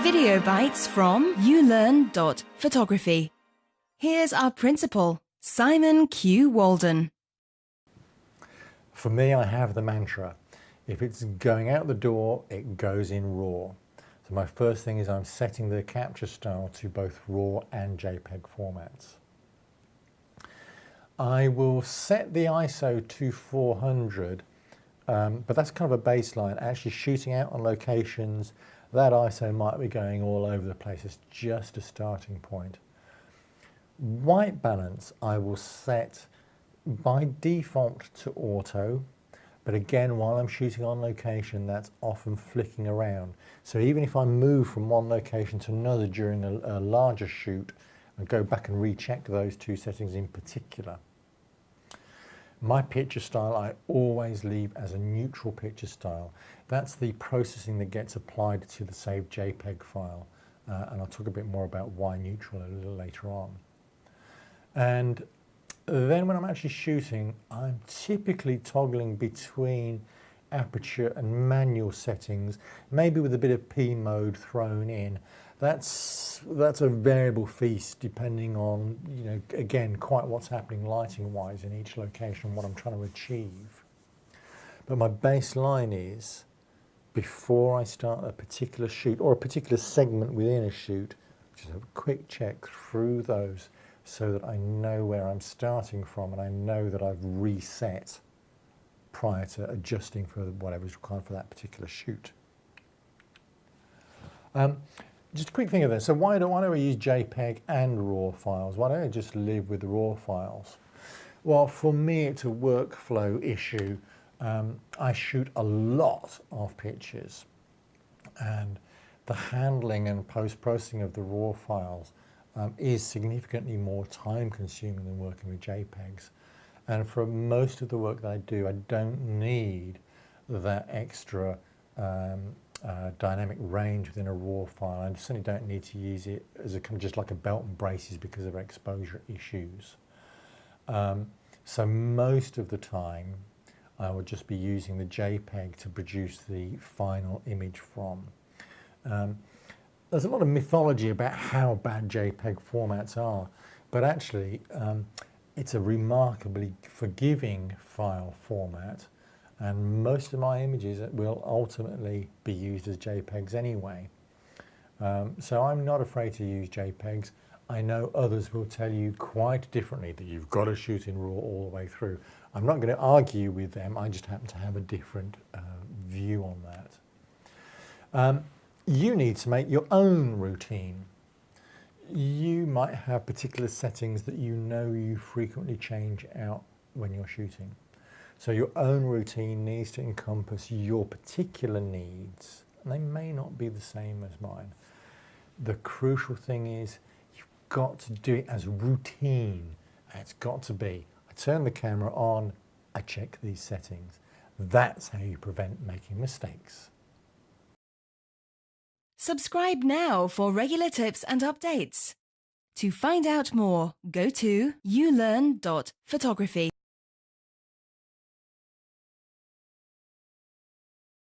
Video bites from ulearn.photography. Here's our principal, Simon Q. Walden. For me, I have the mantra, if it's going out the door, it goes in RAW. So my first thing is I'm setting the capture style to both RAW and JPEG formats. I will set the ISO to 400, but that's kind of a baseline. Actually shooting out on locations, that ISO might be going all over the place. It's just a starting point. White balance I will set by default to auto, but again, while I'm shooting on location, that's often flicking around. So even if I move from one location to another during a larger shoot, and go back and recheck those two settings in particular. My picture style I always leave as a neutral picture style. That's the processing that gets applied to the saved JPEG file. And I'll talk a bit more about why neutral a little later on. And then when I'm actually shooting, I'm typically toggling between aperture and manual settings, maybe with a bit of P mode thrown in. That's a variable feast depending on, again, quite what's happening lighting-wise in each location, what I'm trying to achieve. But my baseline is, before I start a particular shoot or a particular segment within a shoot, just have a quick check through those so that I know where I'm starting from and I know that I've reset prior to adjusting for whatever's required for that particular shoot. Just a quick thing of this. So why do I use JPEG and RAW files? Why don't I just live with RAW files? Well, for me, it's a workflow issue. I shoot a lot of pictures, and the handling and post-processing of the RAW files is significantly more time-consuming than working with JPEGs. And for most of the work that I do, I don't need that extra dynamic range within a RAW file. I certainly don't need to use it as a kind of just like a belt and braces because of exposure issues. So most of the time, I would just be using the JPEG to produce the final image from. There's a lot of mythology about how bad JPEG formats are, but actually it's a remarkably forgiving file format, and most of my images will ultimately be used as JPEGs anyway. So I'm not afraid to use JPEGs. I know others will tell you quite differently, that you've got to shoot in RAW all the way through. I'm not going to argue with them, I just happen to have a different view on that. You need to make your own routine. You might have particular settings that you frequently change out when you're shooting. So your own routine needs to encompass your particular needs, and they may not be the same as mine. The crucial thing is you've got to do it as routine. It's got to be, I turn the camera on, I check these settings. That's how you prevent making mistakes. Subscribe now for regular tips and updates. To find out more, go to ulearn.photography.